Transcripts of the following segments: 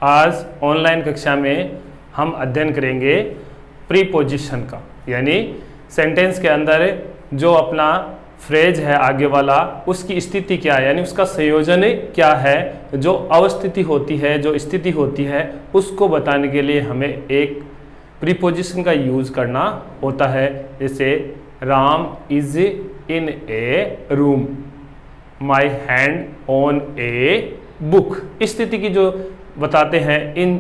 आज ऑनलाइन कक्षा में हम अध्ययन करेंगे प्रीपोजिशन का, यानी सेंटेंस के अंदर जो अपना फ्रेज है आगे वाला उसकी स्थिति क्या है, यानी उसका संयोजन क्या है, जो अवस्थिति होती है, जो स्थिति होती है, उसको बताने के लिए हमें एक प्रीपोजिशन का यूज करना होता है। जैसे Ram is in A room, my hand on a book. स्थिति की जो बताते हैं इन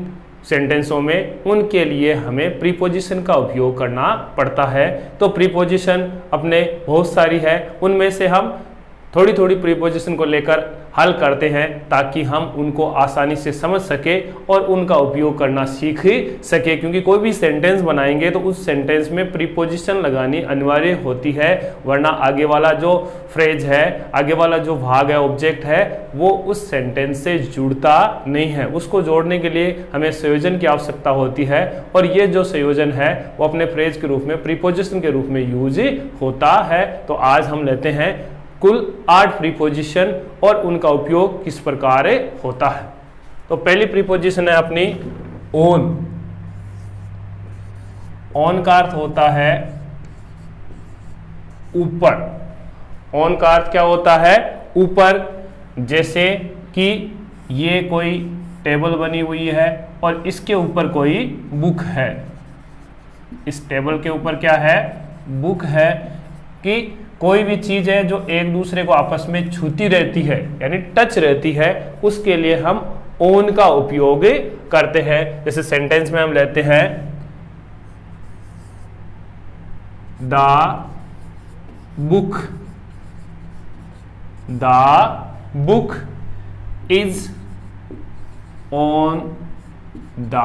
सेंटेंसों में, उनके लिए हमें प्रीपोजिशन का उपयोग करना पड़ता है। तो प्रीपोजिशन अपने बहुत सारी है, उनमें से हम थोड़ी थोड़ी प्रीपोजिशन को लेकर हल करते हैं ताकि हम उनको आसानी से समझ सके और उनका उपयोग करना सीख सके। क्योंकि कोई भी सेंटेंस बनाएंगे तो उस सेंटेंस में प्रीपोजिशन लगानी अनिवार्य होती है, वरना आगे वाला जो फ्रेज है, आगे वाला जो भाग है, ऑब्जेक्ट है, वो उस सेंटेंस से जुड़ता नहीं है। उसको जोड़ने के लिए हमें संयोजन की आवश्यकता होती है और ये जो संयोजन है वो अपने फ्रेज के रूप में, प्रीपोजिशन के रूप में यूज होता है। तो आज हम लेते हैं कुल 8 प्रीपोजिशन और उनका उपयोग किस प्रकार होता है। तो पहली प्रीपोजिशन है अपनी ऑन। ऑन का अर्थ होता है ऊपर। ऑन का अर्थ क्या होता है? ऊपर। जैसे कि ये कोई टेबल बनी हुई है और इसके ऊपर कोई बुक है। इस टेबल के ऊपर क्या है? बुक है। कि कोई भी चीज है जो एक दूसरे को आपस में छूती रहती है, यानी टच रहती है, उसके लिए हम ऑन का उपयोग करते हैं। जैसे सेंटेंस में हम लेते हैं the book is on the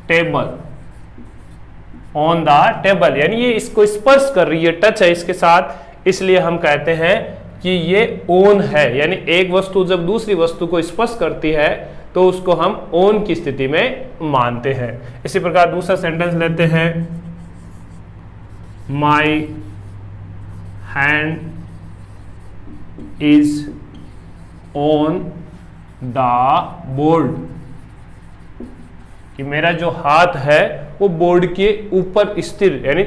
table. On the table यानी ये इसको स्पर्श कर रही है, टच है इसके साथ, इसलिए हम कहते हैं कि ये ऑन है। यानी एक वस्तु जब दूसरी वस्तु को स्पर्श करती है तो उसको हम ऑन की स्थिति में मानते हैं। इसी प्रकार दूसरा सेंटेंस लेते हैं my hand is on the board, कि मेरा जो हाथ है वो बोर्ड के ऊपर स्थिर, यानी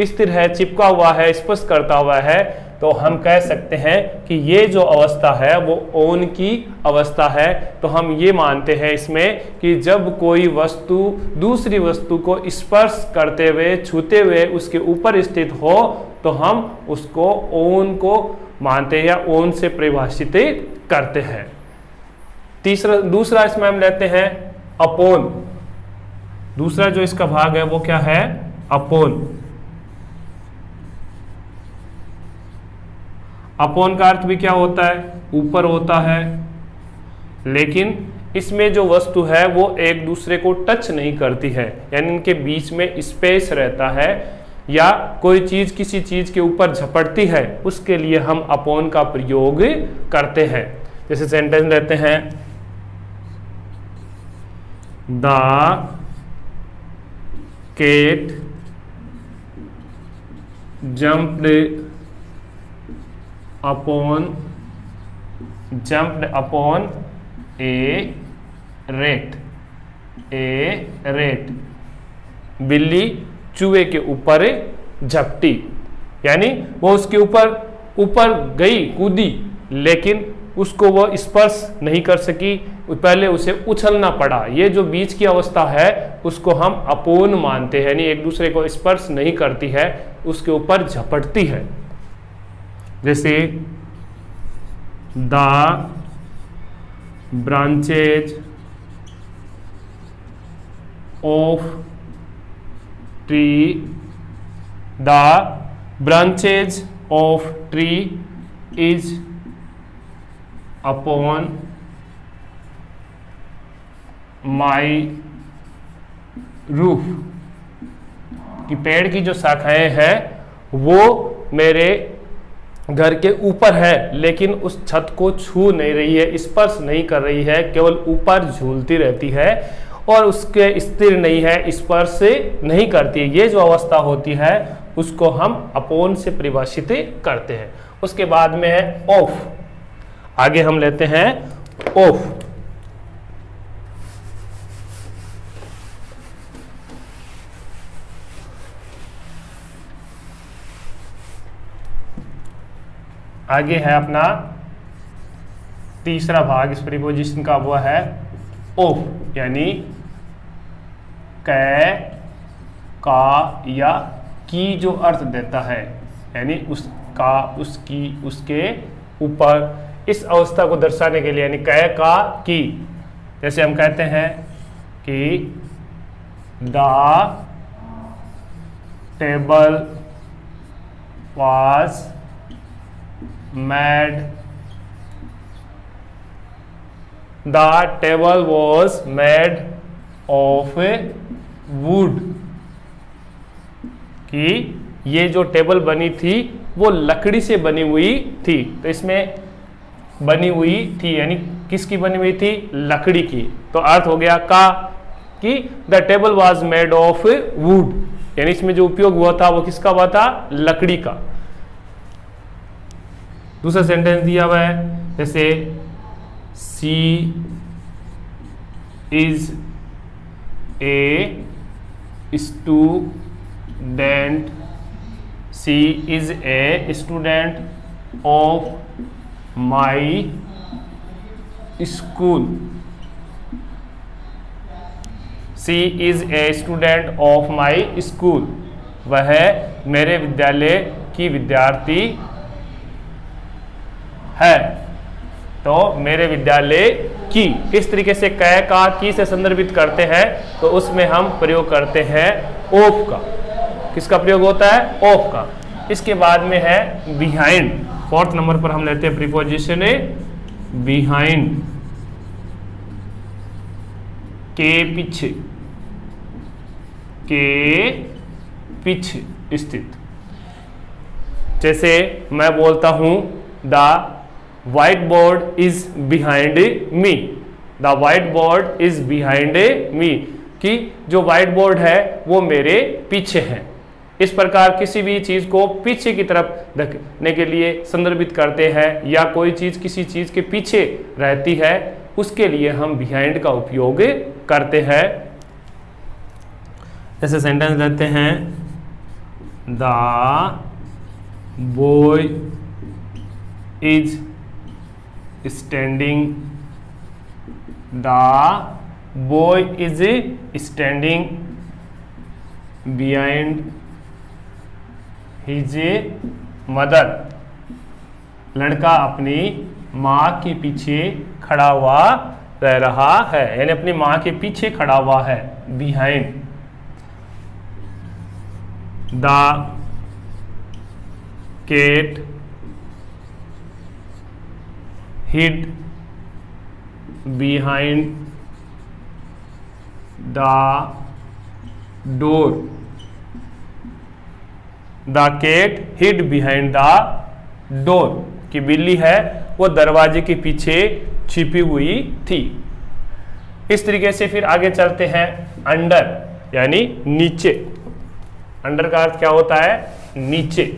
स्थिर है, चिपका हुआ है, स्पर्श करता हुआ है। तो हम कह सकते हैं कि ये जो अवस्था है वो ऑन की अवस्था है। तो हम ये मानते हैं इसमें कि जब कोई वस्तु दूसरी वस्तु को स्पर्श करते हुए, छूते हुए उसके ऊपर स्थित हो तो हम उसको ऑन को मानते हैं या ऑन से परिभाषित करते हैं। दूसरा इसमें हम लेते हैं अपॉन। दूसरा जो इसका भाग है वो क्या है? अपॉन। अपॉन का अर्थ भी क्या होता है? ऊपर होता है। लेकिन इसमें जो वस्तु है वो एक दूसरे को टच नहीं करती है, यानी इनके बीच में स्पेस रहता है, या कोई चीज किसी चीज के ऊपर झपटती है, उसके लिए हम अपॉन का प्रयोग करते हैं। जैसे सेंटेंस लेते हैं the cat jumped upon a rat। बिल्ली चूहे के ऊपर झपटी, यानी वो उसके ऊपर गई, कूदी, लेकिन उसको वो स्पर्श नहीं कर सकी, पहले उसे उछलना पड़ा। ये जो बीच की अवस्था है उसको हम अपॉन मानते हैं, यानी एक दूसरे को स्पर्श नहीं करती है, उसके ऊपर झपटती है। जैसे the branches of tree is upon my roof, कि पेड़ की जो शाखाएं हैं वो मेरे घर के ऊपर है, लेकिन उस छत को छू नहीं रही है, स्पर्श नहीं कर रही है, केवल ऊपर झूलती रहती है और उसके स्थिर नहीं है, स्पर्श नहीं करती है। ये जो अवस्था होती है उसको हम अपॉन से परिभाषित करते हैं। उसके बाद में है ऑफ। आगे हम लेते हैं ऑफ। आगे है अपना तीसरा भाग इस प्रीपोजिशन का, वो है ऑफ, यानी कै, का या की जो अर्थ देता है, यानी उसका, उसकी, उसके ऊपर, इस अवस्था को दर्शाने के लिए, यानी कै, का, की। जैसे हम कहते हैं कि the table was made, the table was made of wood, कि ये जो टेबल बनी थी वो लकड़ी से बनी हुई थी। तो इसमें बनी हुई थी यानी किसकी बनी हुई थी? लकड़ी की। तो अर्थ हो गया का कि the table was made of would, यानी इसमें जो उपयोग हुआ था वो किसका हुआ था? लकड़ी का। दूसरा सेंटेंस दिया हुआ है जैसे she is a student, she is a student of my school, she is a student of my school, वह मेरे विद्यालय की विद्यार्थी है। तो मेरे विद्यालय की, किस तरीके से कै, का, की से संदर्भित करते हैं तो उसमें हम प्रयोग करते हैं ऑफ का। किसका प्रयोग होता है? ऑफ का। इसके बाद में है बिहाइंड। फोर्थ नंबर पर हम लेते हैं प्रीपोजिशन बिहाइंड, के पीछे, के पीछे स्थित। जैसे मैं बोलता हूं the white board is behind me, the white board is behind me, कि जो व्हाइट बोर्ड है वो मेरे पीछे है। इस प्रकार किसी भी चीज को पीछे की तरफ धकेलने के लिए संदर्भित करते हैं, या कोई चीज किसी चीज के पीछे रहती है उसके लिए हम बिहाइंड का उपयोग करते हैं। ऐसे सेंटेंस लेते हैं the boy is standing, the boy is standing behind his mother, लड़का अपनी माँ के पीछे खड़ा हुआ रह रहा है, यानी अपनी माँ के पीछे खड़ा हुआ है, behind. The cat hid behind the door, the cat hid behind the door, कि बिल्ली है वो दरवाजे के पीछे छिपी हुई थी। इस तरीके से फिर आगे चलते हैं अंडर, यानी नीचे। अंडर का अर्थ क्या होता है? नीचे।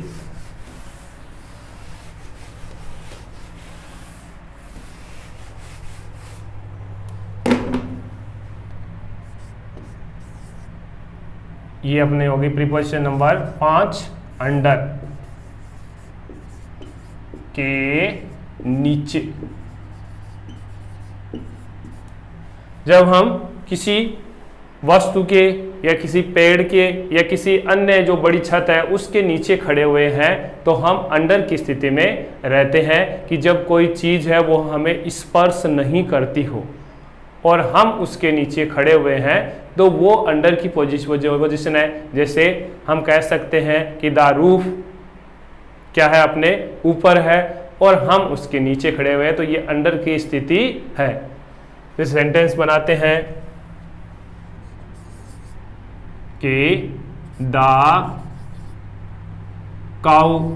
ये अपने होगी प्रीपोजिशन नंबर 5 अंडर, के नीचे। जब हम किसी वस्तु के या किसी पेड़ के या किसी अन्य जो बड़ी छत है उसके नीचे खड़े हुए हैं तो हम अंडर की स्थिति में रहते हैं, कि जब कोई चीज है वो हमें स्पर्श नहीं करती हो और हम उसके नीचे खड़े हुए हैं तो वो अंडर की पोजीशन है। जैसे हम कह सकते हैं कि द रूफ क्या है? अपने ऊपर है और हम उसके नीचे खड़े हुए हैं, तो ये अंडर की स्थिति है। तो सेंटेंस बनाते हैं कि the cow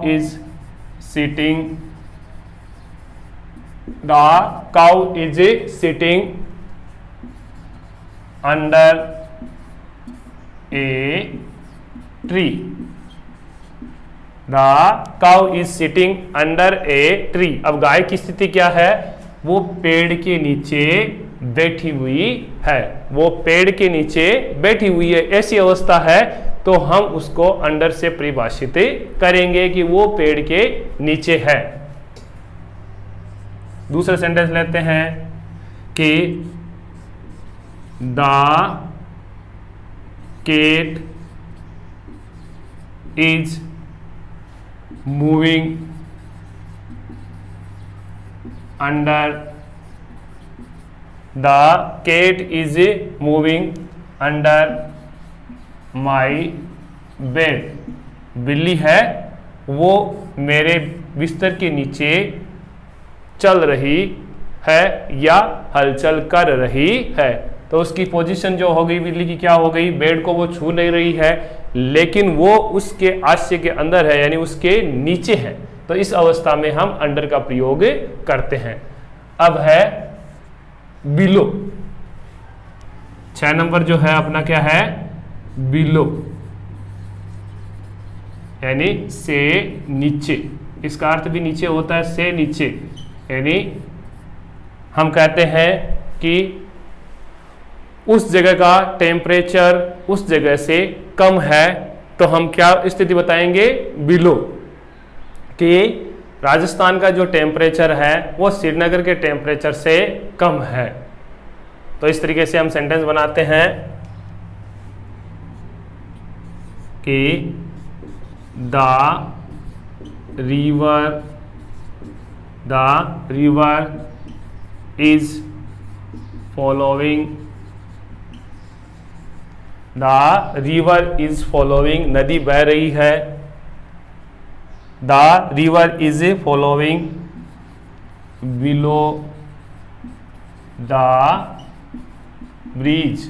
is sitting, the cow is sitting under a tree, the cow is sitting under a tree। अब गाय की स्थिति क्या है? वो पेड़ के नीचे बैठी हुई है, वो पेड़ के नीचे बैठी हुई है। ऐसी अवस्था है तो हम उसको अंडर से परिभाषित करेंगे कि वो पेड़ के नीचे है। दूसरा सेंटेंस लेते हैं कि the cat is moving under, the cat is moving under my bed. बिल्ली है वो मेरे बिस्तर के नीचे चल रही है या हलचल कर रही है। तो उसकी पोजीशन जो हो गई बिल्ली की क्या हो गई, बेड को वो छू नहीं रही है लेकिन वो उसके आश्रय के अंदर है यानी उसके नीचे है। तो इस अवस्था में हम अंडर का प्रयोग करते हैं। अब है बिलो। 6 नंबर जो है अपना क्या है, बिलो यानी से नीचे। इसका अर्थ भी नीचे होता है, से नीचे यानी हम कहते हैं कि उस जगह का टेम्परेचर उस जगह से कम है तो हम क्या स्थिति बताएंगे, बिलो। कि राजस्थान का जो टेम्परेचर है वो श्रीनगर के टेम्परेचर से कम है। तो इस तरीके से हम सेंटेंस बनाते हैं कि the river is following, the river is following, नदी बह रही है। The river is following below the bridge,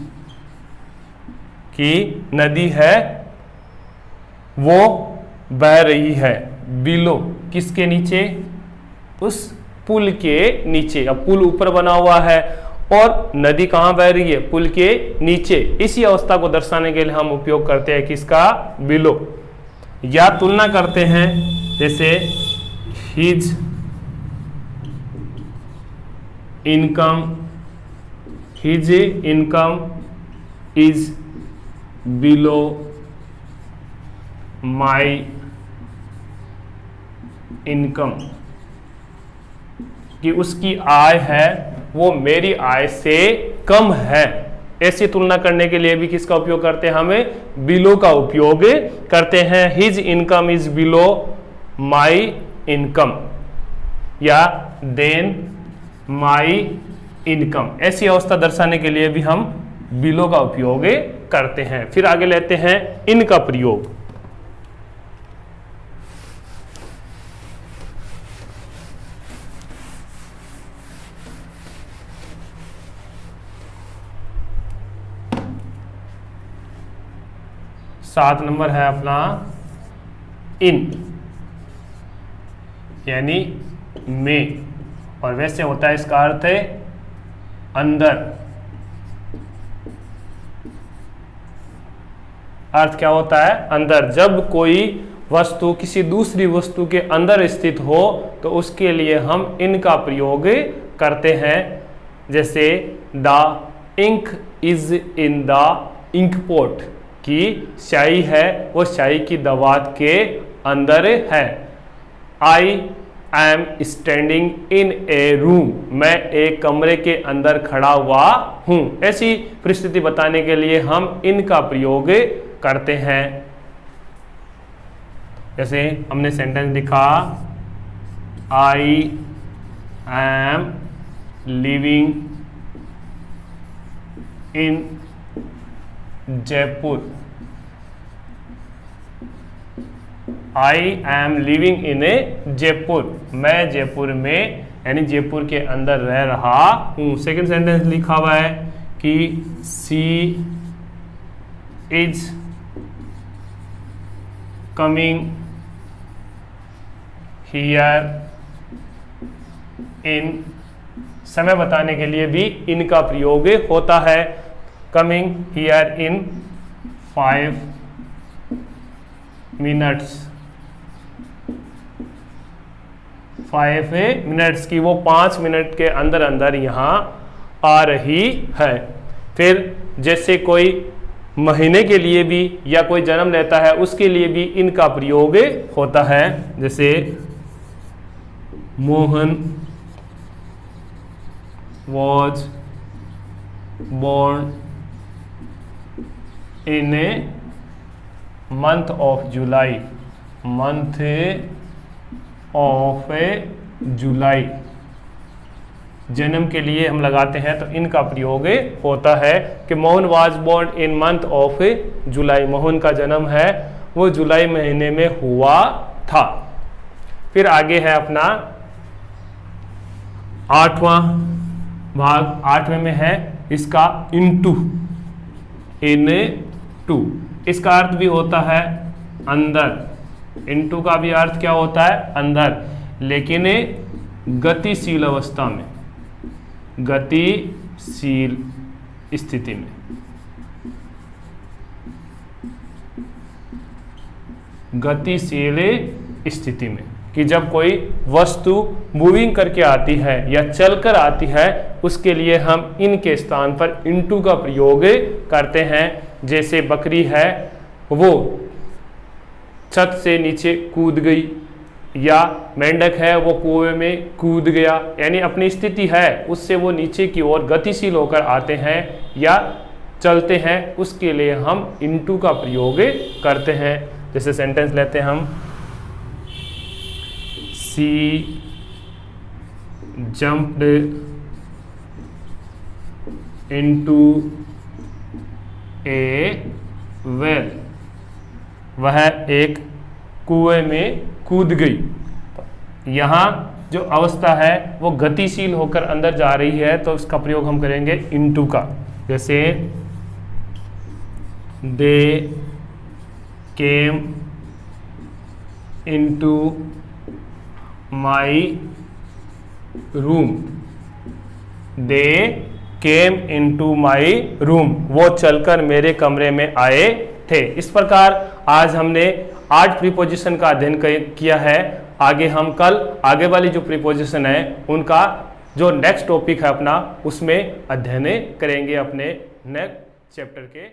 कि नदी है वो बह रही है बिलो, किसके नीचे, उस पुल के नीचे। अब पुल ऊपर बना हुआ है और नदी कहाँ बह रही है, पुल के नीचे। इसी अवस्था को दर्शाने के लिए हम उपयोग करते हैं किसका, बिलो। या तुलना करते हैं जैसे his income is below my income, कि उसकी आय है वो मेरी आय से कम है। ऐसी तुलना करने के लिए भी किसका उपयोग करते हैं, हमें बिलो का उपयोग करते हैं। His income is below my income या देन माई इनकम, ऐसी अवस्था दर्शाने के लिए भी हम बिलो का उपयोग करते हैं। फिर आगे लेते हैं इन का प्रयोग। सात नंबर है अपना इन यानी में, और वैसे होता है इसका अर्थ है अंदर। अर्थ क्या होता है, अंदर। जब कोई वस्तु किसी दूसरी वस्तु के अंदर स्थित हो तो उसके लिए हम इन का प्रयोग करते हैं। जैसे the ink is in the ink pot, कि स्याही है वो स्याही की दवात के अंदर है। I am standing in A room, मैं एक कमरे के अंदर खड़ा हुआ हूं। ऐसी परिस्थिति बताने के लिए हम इन का प्रयोग करते हैं। जैसे हमने सेंटेंस लिखा, I am living in Jaipur. I am living in a Jaipur, मैं जयपुर में यानी जयपुर के अंदर रह रहा हूं। सेकेंड सेंटेंस लिखा हुआ है कि सी इज कमिंग हियर इन, समय बताने के लिए भी इनका प्रयोग होता है। Coming here in 5 minutes, 5 minutes की वो 5 मिनट के अंदर अंदर यहाँ आ रही है। फिर जैसे कोई महीने के लिए भी या कोई जन्म लेता है उसके लिए भी इनका प्रयोग होता है। जैसे Mohan was born in a month of July, month of जुलाई, जन्म के लिए हम लगाते हैं तो इनका प्रयोग होता है कि Mohan was born in month of July, Mohan का जन्म है वो जुलाई महीने में हुआ था। फिर आगे है अपना 8वां भाग, 8वें में है इसका इनटू, इन टू, इसका अर्थ भी होता है अंदर, इनटू का भी अर्थ क्या होता है अंदर, लेकिन गतिशील अवस्था में, गतिशील स्थिति में, गतिशील स्थिति में, कि जब कोई वस्तु मूविंग करके आती है या चलकर आती है उसके लिए हम इन के स्थान पर इनटू का प्रयोग करते हैं। जैसे बकरी है वो छत से नीचे कूद गई, या मेंढक है वो कुएं में कूद गया, यानी अपनी स्थिति है उससे वो नीचे की ओर गतिशील होकर आते हैं या चलते हैं, उसके लिए हम इनटू का प्रयोग करते हैं। जैसे सेंटेंस लेते हैं हम, She jumped into a well, वह एक कुएं में कूद गई। यहाँ जो अवस्था है वो गतिशील होकर अंदर जा रही है तो इसका प्रयोग हम करेंगे इनटू का। जैसे they came into my room, they came into my room, वो चलकर मेरे कमरे में आए थे। इस प्रकार आज हमने 8 प्रीपोजिशन का अध्ययन किया है। आगे हम कल आगे वाली जो प्रीपोजिशन है उनका जो नेक्स्ट टॉपिक है अपना उसमें अध्ययन करेंगे अपने नेक्स्ट चैप्टर के